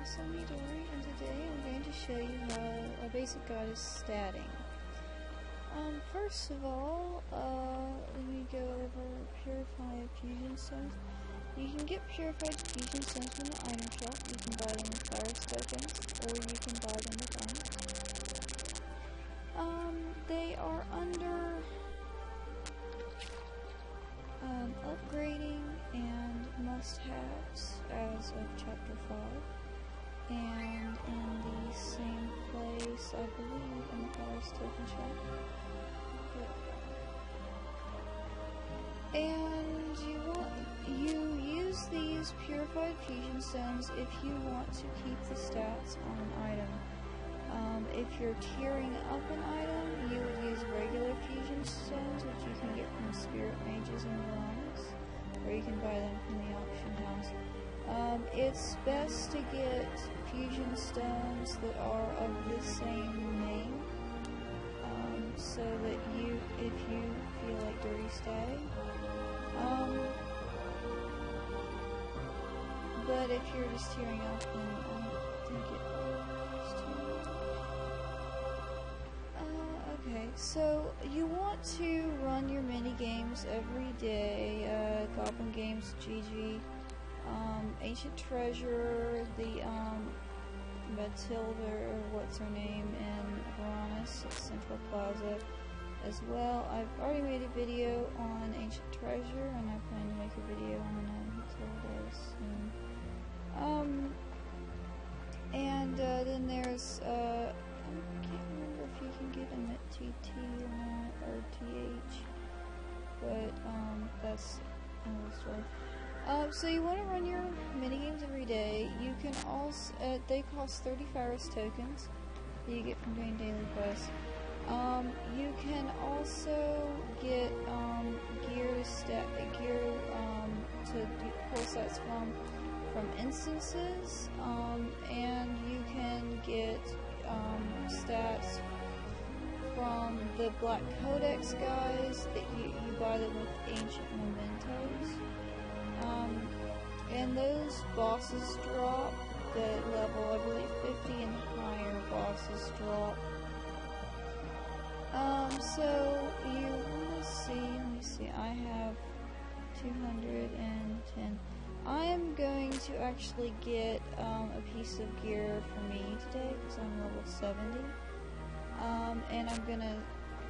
it's Midori, and today I'm going to show you how a basic guide is statting. First of all, let me go over Purified Fusion Stones. You can get Purified Fusion Stones from the item shop. You can buy them with Fire tokens, or you can buy them with items. They are under upgrading and must-haves as of Chapter 5. And in the same place, I believe, in the Fire token shop. And you use these Purified Fusion Stones if you want to keep the stats on an item. If you're tiering up an item, you would use regular Fusion Stones, which you can get from Spirit Mages and Viranas, or you can buy them from the auction house. It's best to get Fusion Stones that are of the same name, so that if you feel like dirty stating. But if you're just tearing up, then I don't think it works too much. Okay, so you want to run your mini games every day. Goblin Games, GG, Ancient Treasure, the Matilda, or what's her name, in Viranas at Central Plaza as well. I've already made a video on Ancient Treasure, and I plan to make a video on Matilda soon. And then there's, I can't remember if you can get them at TT or not, or TH, but, that's another story. So you want to run your minigames every day. You can also, they cost 30 Fires tokens that you get from doing daily quests. You can also get, gear to pull stats from instances, and you can get stats from the Black Codex guys that you buy them with ancient mementos. And those bosses drop that level, I believe 50 and higher bosses drop. So you want to see, let me see, I have 210. I am going to actually get a piece of gear for me today because I'm level 70. And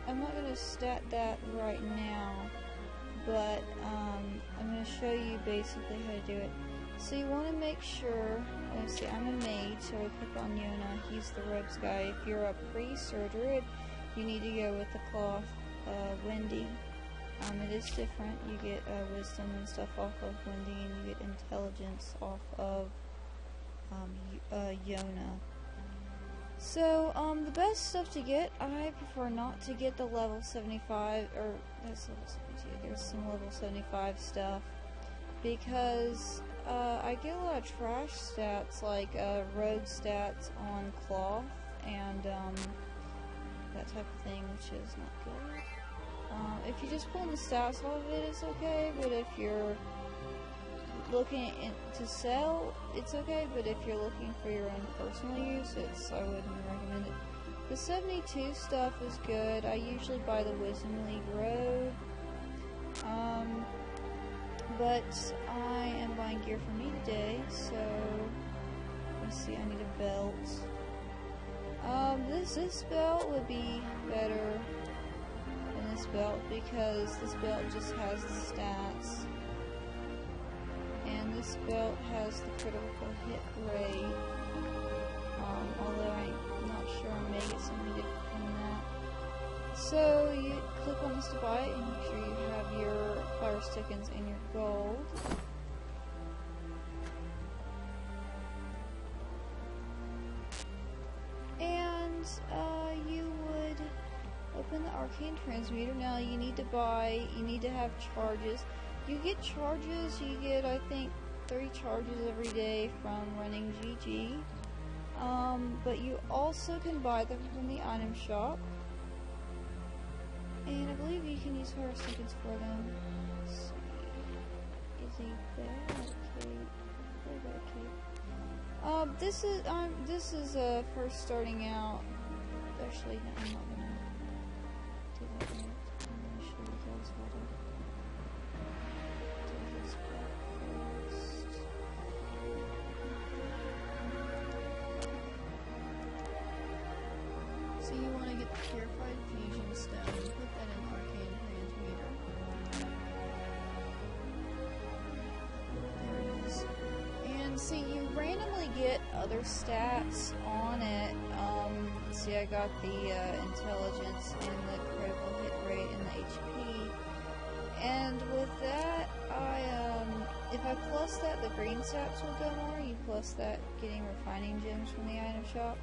I'm not gonna stat that right now, but I'm gonna show you basically how to do it. So you want to make sure, let's see, I'm a mage, so I click on Yona, he's the robes guy. If you're a priest or a druid, you need to go with the cloth, Wendy. It is different. You get wisdom and stuff off of Wendy, and you get intelligence off of Yona. So, the best stuff to get, I prefer not to get the level 75, or that's level 72, there's some level 75 stuff, because I get a lot of trash stats, like rogue stats on cloth, and that type of thing, which is not good. If you just pull the stats off of it, it's okay, but if you're looking to sell, it's okay, but if you're looking for your own personal use, I wouldn't recommend it. The 72 stuff is good. I usually buy the Wisdom League robe, but I am buying gear for me today, so let's see, I need a belt. This belt would be better than this belt because this belt just has the stats, and this belt has the critical hit rate, although I'm not sure I may get something different from that. So you click on this to buy it, and make sure you have your fire tokens and your gold. And you would open the Arcane Transmuter. Now you need to have charges. You get charges, you get, I think, 3 charges every day from running GG. But you also can buy them from the item shop. And I believe you can use fire tokens for them. Let's see. Is he there? Okay. This is first starting out. Actually, no, I'm not gonna do that yet. I'm gonna show you guys how to do this part first. So you want to get the Purified Fusion Stone, put that in Arcane Transmuter. There it is. And see, you randomly get other stats on it. See, I got the intelligence and the critical hit rate and the HP. And with that, if I plus that, the green stats will go more. You plus that, getting refining gems from the item shop.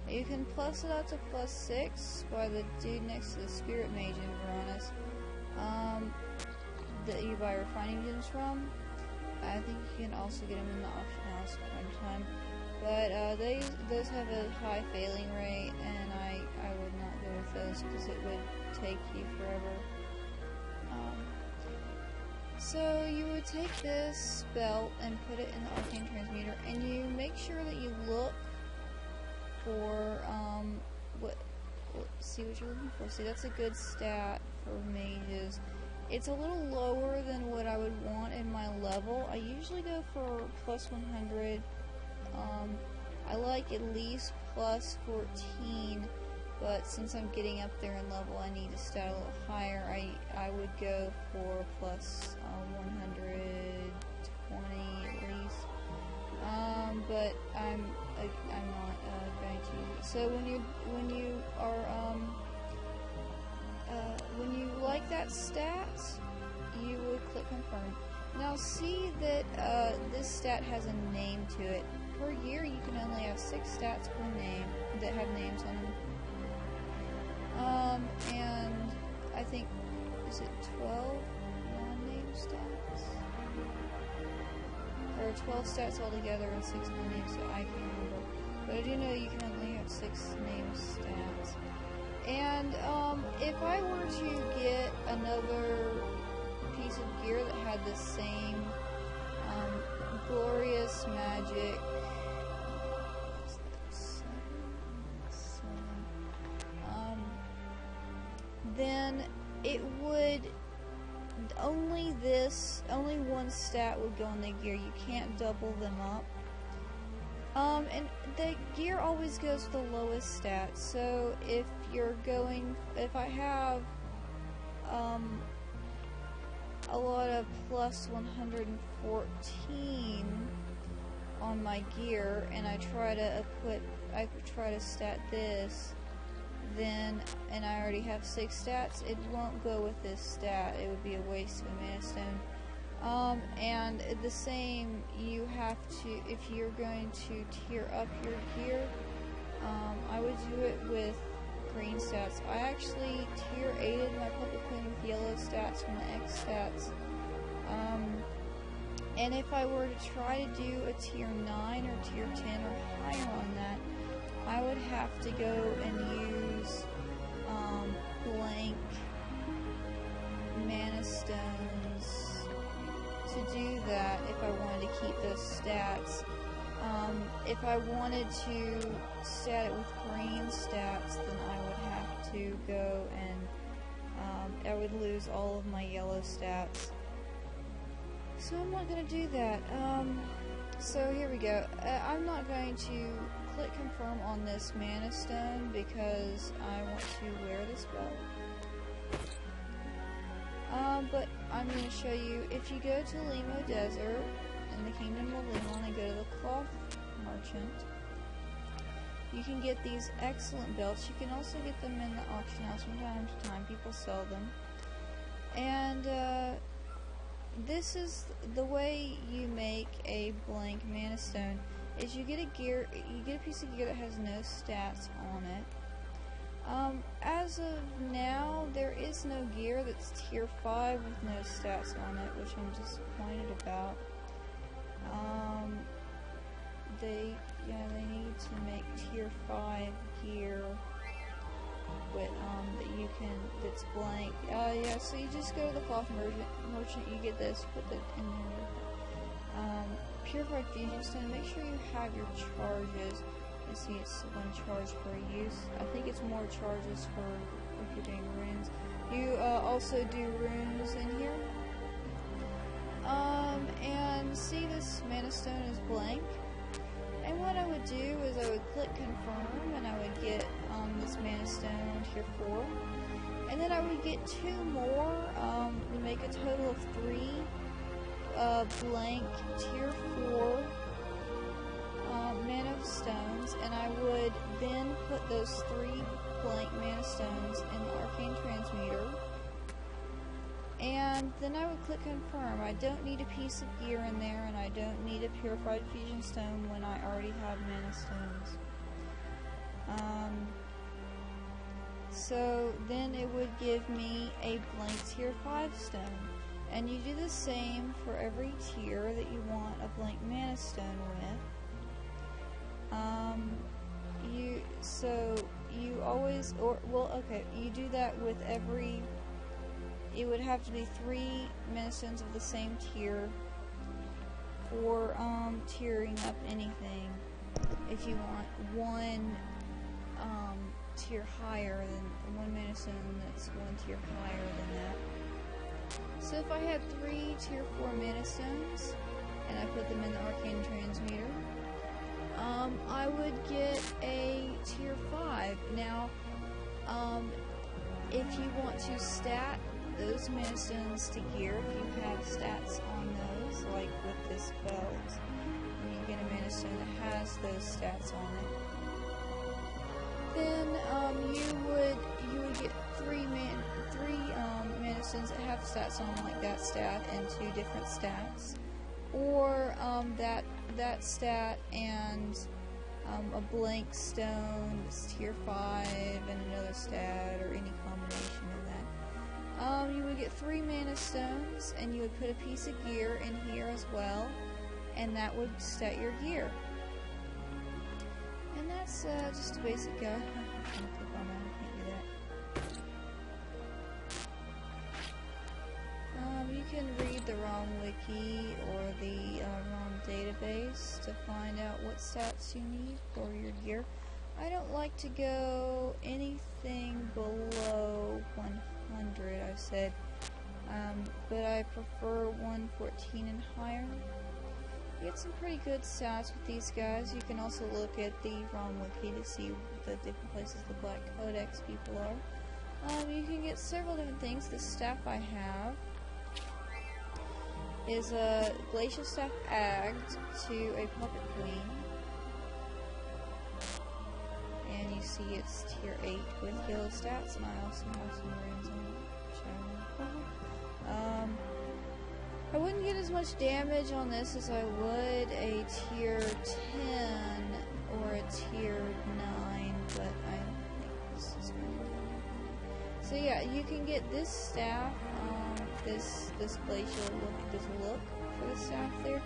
You can plus it up to +6 by the dude next to the Spirit Mage in Varanus, that you buy refining gems from. I think you can also get them in the auction house from time to time. But those have a high failing rate, and I would not go with those because it would take you forever. So you would take this belt and put it in the Arcane Transmuter, and you make sure that you look for see what you're looking for. See, that's a good stat for mages. It's a little lower than what I would want in my level. I usually go for +100. I like at least +14, but since I'm getting up there in level, I need a stat a little higher. I would go for +120 at least. But I'm not going to use it. So when you like that stat, you would click confirm. Now see that this stat has a name to it. Per year, you can only have 6 stats per name that have names on them. And I think, is it 12 non-name stats? Or 12 stats altogether and 6 non-names, so I can't remember. But I do know you can only have 6 name stats. And if I were to get another piece of gear that had the same glorious magic, then it would only one stat would go in the gear. You can't double them up. And the gear always goes with the lowest stat. So if I have a lot of +114 on my gear, and I try to stat this, then, and I already have 6 stats, it won't go with this stat. It would be a waste of a mana stone. And the same, you have to, if you're going to tier up your gear, I would do it with green stats. I actually tier 8'd my Puppet Queen with yellow stats from the X stats. And if I were to try to do a tier 9 or tier 10 or higher on that, I would have to go and use blank mana stones to do that if I wanted to keep those stats. If I wanted to stat it with green stats, then I would have to go and I would lose all of my yellow stats. So I'm not going to do that. So here we go. I'm not going to click confirm on this mana stone because I want to wear this belt. But I'm going to show you, if you go to Limo Desert in the Kingdom of Limon and go to the Cloth Merchant, you can get these excellent belts. You can also get them in the auction house from time to time. People sell them. And this is the way you make a blank mana stone. Is you get a piece of gear that has no stats on it. As of now, there is no gear that's tier 5 with no stats on it, which I'm disappointed about. They need to make tier 5 gear with that's blank. Yeah, so you just go to the Cloth Merchant, you get this, put it in there. Purified Fusion Stone, make sure you have your charges. You see it's 1 charge per use. I think it's more charges for if you're doing runes. You also do runes in here. And see this mana stone is blank. And what I would do is I would click confirm and I would get this mana stone tier 4. And then I would get 2 more to make a total of 3 blank tier 4 mana stones, and I would then put those 3 blank mana stones in the Arcane Transmuter, and then I would click confirm. I don't need a piece of gear in there, and I don't need a Purified Fusion Stone when I already have mana stones. So then it would give me a blank tier 5 stone. And you do the same for every tier that you want a blank mana stone with. You do that with every, it would have to be 3 mana stones of the same tier for tiering up anything. If you want 1 tier higher than 1 mana stone that's 1 tier higher than that. So if I had 3 tier 4 mana stones and I put them in the Arcane Transmuter, I would get a tier 5. Now, if you want to stat those mana stones to gear, if you have stats on those, like with this belt, and you get a mana stone that has those stats on it, then you would get 3 mana stones that have stats on like that stat and 2 different stats, or that stat and a blank stone that's tier 5 and another stat, or any combination of that. You would get 3 mana stones, and you would put a piece of gear in here as well, and that would stat your gear. And that's just a basic guide. I'm gonna click on that. I can't do that. You can read the ROM wiki or the ROM database to find out what stats you need for your gear. I don't like to go anything below 100, I've said, but I prefer 114 and higher. You get some pretty good stats with these guys. You can also look at the ROM wiki to see the different places the Black Codex people are. You can get several different things. The staff I have is a Glacial Staff Agged to a Puppet Queen. And you see it's tier 8 with yellow stats, and I also have some runes on it. I wouldn't get as much damage on this as I would a tier 10 or a tier 9, but I think this is pretty good. So yeah, you can get this staff, this glacial look for the staff there.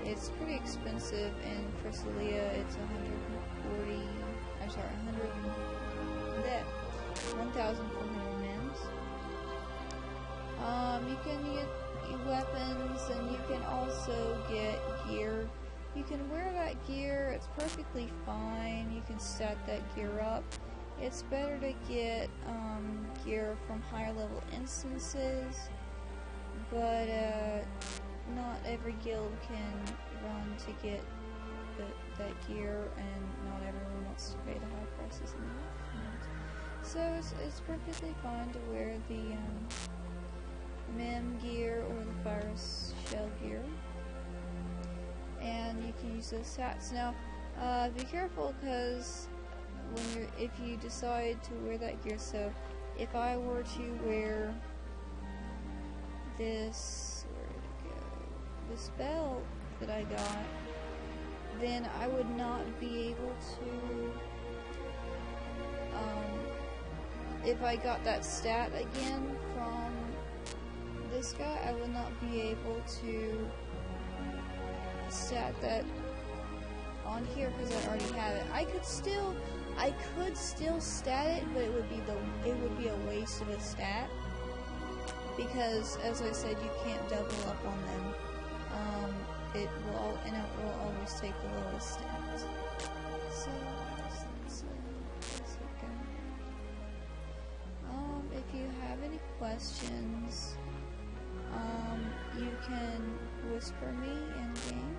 It's pretty expensive. In Chrysalia, it's 1,400 mins. You can get weapons, and you can also get gear. You can wear that gear, it's perfectly fine. You can stat that gear up. It's better to get gear from higher level instances, but not every guild can run to get that gear, and not everyone wants to pay the high prices in the So it's perfectly fine to wear the Mem gear or the Virus Shell gear, and you can use those stats. Now, be careful, because if you decide to wear that gear, so if I were to wear this, where did it go? This belt that I got, then I would not be able to, if I got that stat again from this guy, I would not be able to stat that on here because I already have it. I could still stat it, but it would be a waste of a stat, because as I said, you can't double up on them. it will always take the lowest stat. So let's go. If you have any questions, you can whisper me in game,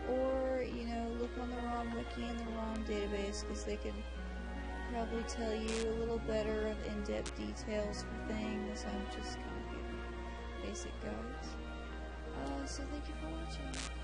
or look on the ROM wiki and the ROM database, because they could probably tell you a little better of in-depth details for things. I'm just kind of giving basic guides. So thank you for watching.